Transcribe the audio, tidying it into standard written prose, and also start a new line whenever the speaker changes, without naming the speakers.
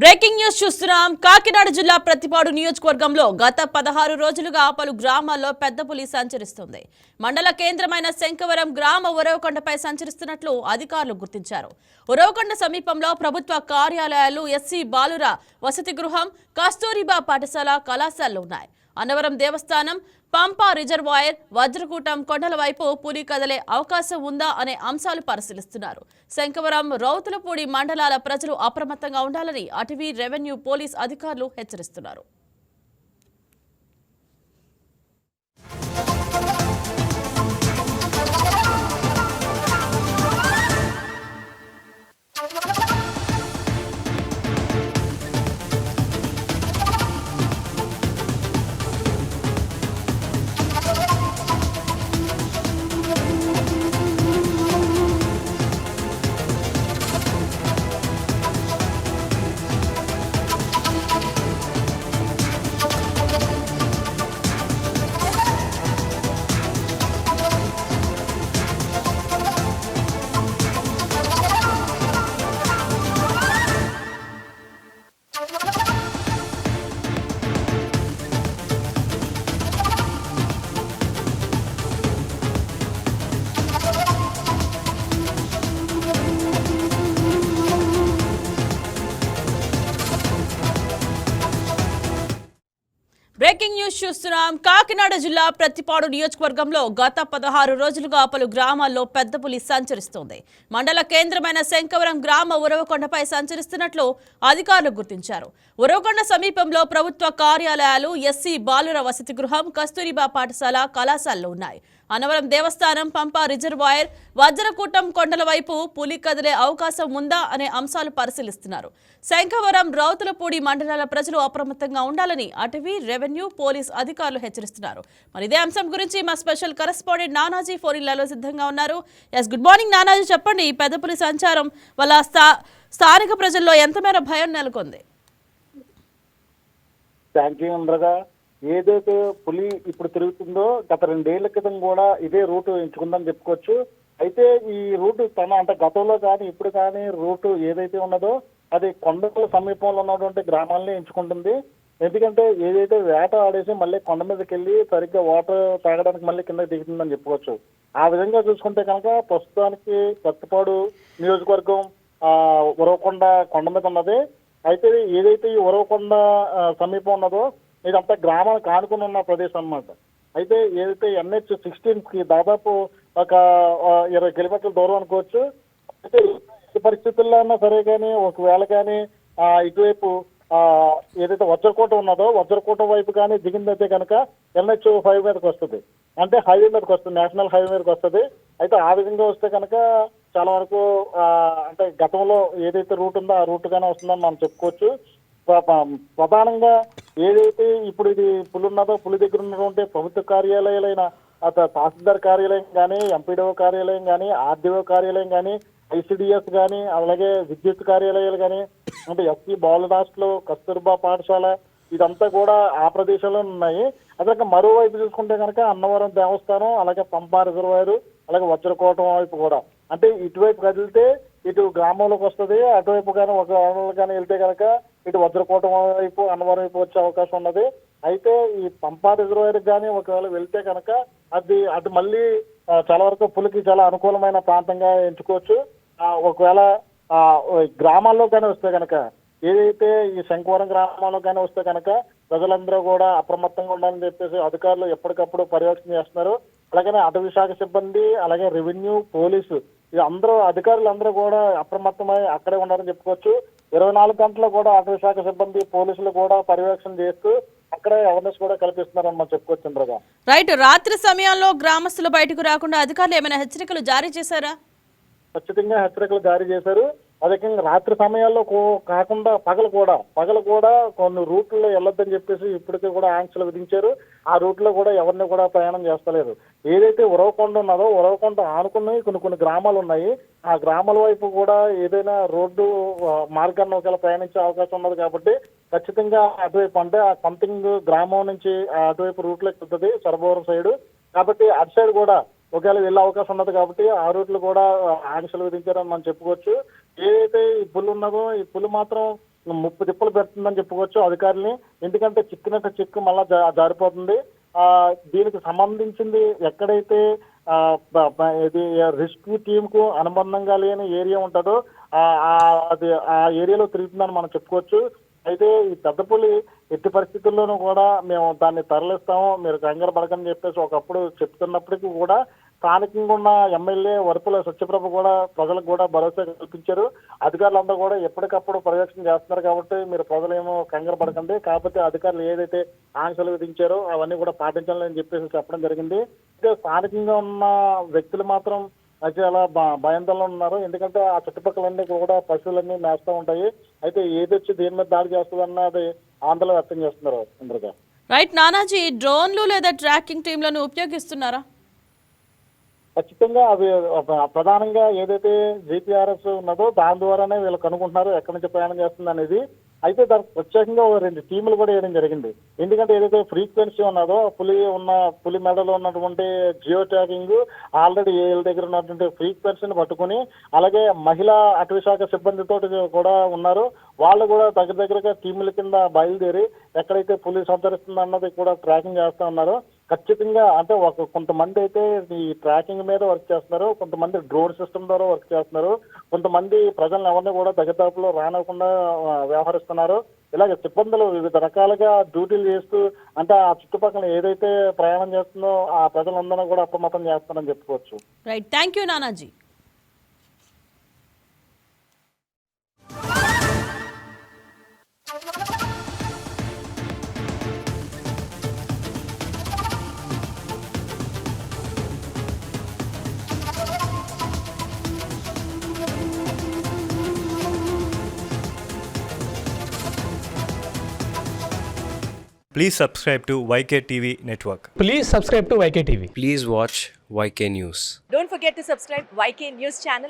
Breaking news చూస్తున్నాం. కాకినాడ జిల్లా ప్రతిపాడు నియోజకవర్గంలో గత 16 రోజులుగా పలు గ్రామాల్లో పెద్ద పులి సంచరిస్తుంది. మండల కేంద్రమైన శంకవరం గ్రామ ఉరవకొండపై సంచరిస్తున్నట్లు అధికారులు గుర్తించారు. ఉరవకొండ సమీపంలో ప్రభుత్వ కార్యాలయాలు, ఎస్సీ బాలుర వసతి గృహం, కస్తూరిబా పాఠశాల, కళాశాలలు ఉన్నాయి. అన్నవరం దేవస్థానం, పంపా రిజర్వాయర్, వజ్రకూటం కొండల వైపు పులి కదలే అవకాశం ఉందా అనే అంశాలు పరిశీలిస్తున్నారు. శంకవరం, రౌతులపూడి మండలాల ప్రజలు అప్రమత్తంగా ఉండాలని అటవీ, రెవెన్యూ, పోలీస్ అధికారులు హెచ్చరిస్తున్నారు. బ్రేకింగ్ న్యూస్ చూస్తున్నాం. కాకినాడ జిల్లా ప్రతిపాడు నియోజకవర్గంలో గత 16 రోజులుగా పలు గ్రామాల్లో పెద్ద పులి సంచరిస్తోంది. మండల కేంద్రమైన శంకవరం గ్రామ ఉరవకొండపై సంచరిస్తున్నట్లు అధికారులు గుర్తించారు. ఉరవకొండ సమీపంలో ప్రభుత్వ కార్యాలయాలు, ఎస్సీ బాలుర వసతి గృహం, కస్తూరిబా పాఠశాల, కళాశాలలు ఉన్నాయి. అన్నవరం దేవస్థానం, పంపా రిజర్వాయర్, వజ్రకూటం కొండల వైపు పులి కదిలే అవకాశం ఉందా అనే అంశాలు పరిశీలిస్తున్నారు. శంఖవరం, రౌతులపూడి మండలాల ప్రజలు అప్రమత్తంగా ఉండాలని అటవీ, రెవెన్యూ, పోలీస్ అధికారులు హెచ్చరిస్తున్నారు. మరి ఇదే అంశం గురించి మా స్పెషల్ కరెస్పాండెంట్ నానాజీ ఫోన్లలో సిద్ధంగా ఉన్నారు. Yes, good morning Nanaji. చెప్పండి, ఈ పెద్ద పులి సంచారం వల్ల స్థానిక ప్రజల్లో ఎంత మేర భయం నెలకొంది?
ఏదైతే పులి ఇప్పుడు తిరుగుతుందో గత 2 ఏళ్ల క్రితం కూడా ఇదే రూట్ ఎంచుకుందని చెప్పుకోవచ్చు. అయితే ఈ రూట్ అంటే గతంలో కానీ ఇప్పుడు కానీ రూట్ ఏదైతే ఉన్నదో అది కొండల సమీపంలో ఉన్నటువంటి గ్రామాలని ఎంచుకుంటుంది. ఎందుకంటే ఏదైతే వేట ఆడేసి మళ్ళీ కొండ మీదకి వెళ్ళి సరిగ్గా వాటర్ తాగడానికి మళ్ళీ కింద దిగుతుందని చెప్పుకోవచ్చు. ఆ విధంగా చూసుకుంటే కనుక ప్రస్తుతానికి ప్రతిపాడు నియోజకవర్గం ఉరవకొండ కొండ మీద ఉన్నది. అయితే ఏదైతే ఈ ఉరవకొండ సమీపం ఉన్నదో ఇదంతా గ్రామానికి ఆనుకుని ఉన్న ప్రదేశం అన్నమాట. అయితే ఏదైతే NH-16 కి దాదాపు ఒక 20 కిలోమీటర్ల దూరం అనుకోవచ్చు. అయితే ఈ పరిస్థితుల్లో అయినా సరే కానీ ఒకవేళ కానీ ఇటువైపు ఏదైతే వజ్రకోట ఉన్నదో వజ్రకోట వైపు కానీ దిగిందైతే కనుక NH-5 మీదకి వస్తుంది, అంటే హైవే మీదకి వస్తుంది, నేషనల్ హైవే మీదకి వస్తుంది. అయితే ఆ విధంగా వస్తే కనుక చాలా వరకు అంటే గతంలో ఏదైతే రూట్ ఉందో ఆ రూట్ గానే వస్తుందని మనం చెప్పుకోవచ్చు. ప్రధానంగా ఏదైతే ఇప్పుడు ఇది పులి ఉన్నదో పులి దగ్గర ఉన్నటువంటి ప్రభుత్వ కార్యాలయాలైన తహసీల్దార్ కార్యాలయం కానీ, ఎంపీడీఓ కార్యాలయం కానీ, ఆర్డీఓ కార్యాలయం కానీ, ICDS కానీ, అలాగే విద్యుత్ కార్యాలయాలు కానీ, అంటే ఎస్సీ బాలుర హాస్టల్, కస్తూర్బా పాఠశాల ఇదంతా కూడా ఆ ప్రదేశంలో ఉన్నాయి. అదే మరోవైపు చూసుకుంటే కనుక అన్నవరం దేవస్థానం, అలాగే పంపా రిజర్వాయర్, అలాగే వజ్రకోటం వైపు కూడా, అంటే ఇటువైపు కదిలితే ఇటు గ్రామంలోకి వస్తుంది, అటువైపు కానీ ఒక కానీ వెళ్తే కనుక ఇటు వజ్రకోటం వైపు, అన్నవరం వైపు వచ్చే అవకాశం ఉన్నది. అయితే ఈ పంపా రిజర్వాయర్ కానీ ఒకవేళ వెళ్తే కనుక అది అటు మళ్ళీ చాలా వరకు పులికి చాలా అనుకూలమైన ప్రాంతంగా ఎంచుకోవచ్చు. ఒకవేళ గ్రామాల్లో కానీ వస్తే కనుక ఏదైతే ఈ శంకవరం గ్రామంలో కానీ వస్తే కనుక ప్రజలందరూ కూడా అప్రమత్తంగా ఉండాలని చెప్పేసి అధికారులు ఎప్పటికప్పుడు పర్యవేక్షణ చేస్తున్నారు. అలాగే అటవీ శాఖ సిబ్బంది, అలాగే రెవెన్యూ, పోలీసు అధికారులు అందరూ కూడా అప్రమత్తమై అక్కడే ఉండాలని చెప్పుకోవచ్చు. 24 గంటలు కూడా అటవీ శాఖ సిబ్బంది, పోలీసులు కూడా పర్యవేక్షణ చేస్తూ అక్కడే అవేర్నెస్ కూడా కల్పిస్తున్నారని మనం చెప్పుకోవచ్చు. చంద్రగా
రైట్, రాత్రి సమయంలో గ్రామస్తులు బయటకు రాకుండా అధికారులు ఏమైనా హెచ్చరికలు జారీ చేశారా?
ఖచ్చితంగా హెచ్చరికలు జారీ చేశారు. అదే రాత్రి సమయాల్లో కాకుండా పగలు కూడా కొన్ని రూట్లలో వెళ్ళొద్దని చెప్పేసి ఇప్పటికీ కూడా ఆంక్షలు విధించారు. ఆ రూట్లో కూడా ఎవరిని కూడా ప్రయాణం చేస్తలేరు. ఏదైతే ఉరవకొండ ఉన్నదో ఉరవకొండ ఆనుకుని కొన్ని గ్రామాలు ఉన్నాయి. ఆ గ్రామాల వైపు కూడా ఏదైనా రోడ్డు మార్గాన్ని ఒకవేళ ప్రయాణించే అవకాశం ఉన్నది కాబట్టి ఖచ్చితంగా అటువైపు, అంటే ఆ సంథింగ్ గ్రామం నుంచి అటువైపు రూట్లోకి వస్తుంది సరబోరం సైడ్, కాబట్టి అటు సైడ్ కూడా ఒకవేళ వెళ్ళే అవకాశం ఉన్నది కాబట్టి ఆ రూట్లు కూడా ఆంక్షలు విధించారని మనం చెప్పుకోవచ్చు. ఏదైతే ఈ పులి ఉన్నదో ఈ పులి మాత్రం ముప్పు తిప్పలు పెడుతుందని చెప్పుకోవచ్చు అధికారుల్ని. ఎందుకంటే చిక్కినట్టు చిక్కు మళ్ళా జారిపోతుంది. దీనికి సంబంధించింది ఎక్కడైతే ఇది రెస్క్యూ టీమ్ కు అనుబంధంగా లేని ఏరియా ఉంటుందో అది ఆ ఏరియాలో తిరుగుతుందని మనం చెప్పుకోవచ్చు. అయితే ఈ పెద్దపులి ఎట్టి పరిస్థితుల్లోనూ కూడా మేము దాన్ని తరలిస్తాము, మీరు కంగారు పడకని చెప్పేసి ఒకప్పుడు చెప్తున్నప్పటికీ కూడా స్థానికంగా ఉన్న ఎమ్మెల్యే వరపుల సత్యప్రభ కూడా ప్రజలకు కూడా భరోసా కల్పించారు. అధికారులందరూ కూడా ఎప్పటికప్పుడు పర్యవేక్షణ చేస్తున్నారు కాబట్టి మీరు ప్రజలేమో కంగారు పడకండి, కాకపోతే అధికారులు ఏదైతే ఆంక్షలు విధించారో అవన్నీ కూడా పాటించాలని చెప్పేసి చెప్పడం జరిగింది. అయితే స్థానికంగా ఉన్న వ్యక్తులు మాత్రం అయితే అలా భయాందోళనలో ఉన్నారు. ఎందుకంటే ఆ చుట్టుపక్కలన్నీ కూడా పశువులన్నీ మేస్తూ ఉంటాయి. అయితే ఏది వచ్చి దేని మీద దాడి చేస్తుంది అన్నది ఆందోళన వ్యక్తం చేస్తున్నారు. ఇంద్రగా
రైట్ నానాజీ, డ్రోన్లు లేదా ట్రాకింగ్ టీంలను ఉపయోగిస్తున్నారా?
ఖచ్చితంగా అవి ప్రధానంగా ఏదైతే జిపిఆర్ఎస్ ఉన్నదో దాని ద్వారానే వీళ్ళు కనుక్కుంటున్నారు ఎక్కడి నుంచి ప్రయాణం చేస్తుంది అనేది. అయితే దానికి ప్రత్యేకంగా 2 టీములు కూడా వేయడం జరిగింది. ఎందుకంటే ఏదైతే ఫ్రీక్వెన్సీ ఉన్నదో పులి మెడలో ఉన్నటువంటి జియో ట్యాగింగ్ ఆల్రెడీ వీళ్ళ దగ్గర ఉన్నటువంటి ఫ్రీక్వెన్సీని పట్టుకుని, అలాగే మహిళా అటవీ శాఖ సిబ్బందితో కూడా ఉన్నారు. వాళ్ళు కూడా దగ్గరగా టీముల కింద బయలుదేరి ఎక్కడైతే పులి సంచరిస్తుంది అన్నది కూడా ట్రాకింగ్ చేస్తూ ఉన్నారు. ఖచ్చితంగా అంటే కొంతమంది అయితే ఈ ట్రాకింగ్ మీద వర్క్ చేస్తున్నారు, కొంతమంది డ్రోన్ సిస్టమ్ ద్వారా వర్క్ చేస్తున్నారు, కొంతమంది ప్రజలను ఎవరిని కూడా దగ్గరలో రానివ్వకుండా వ్యవహరిస్తున్నారు. ఇలాగ సిబ్బందులు వివిధ రకాలుగా డ్యూటీలు చేస్తూ అంటే ఆ చుట్టుపక్కల ఏదైతే ప్రయాణం చేస్తుందో ఆ ప్రజలందరూ కూడా అప్రమత్తం చేస్తారని చెప్పుకోవచ్చు.
Right, thank you Nanaji.
Please subscribe to YK TV Network.
Please subscribe to YK TV.
Please watch YK News.
Don't forget to subscribe YK News channel.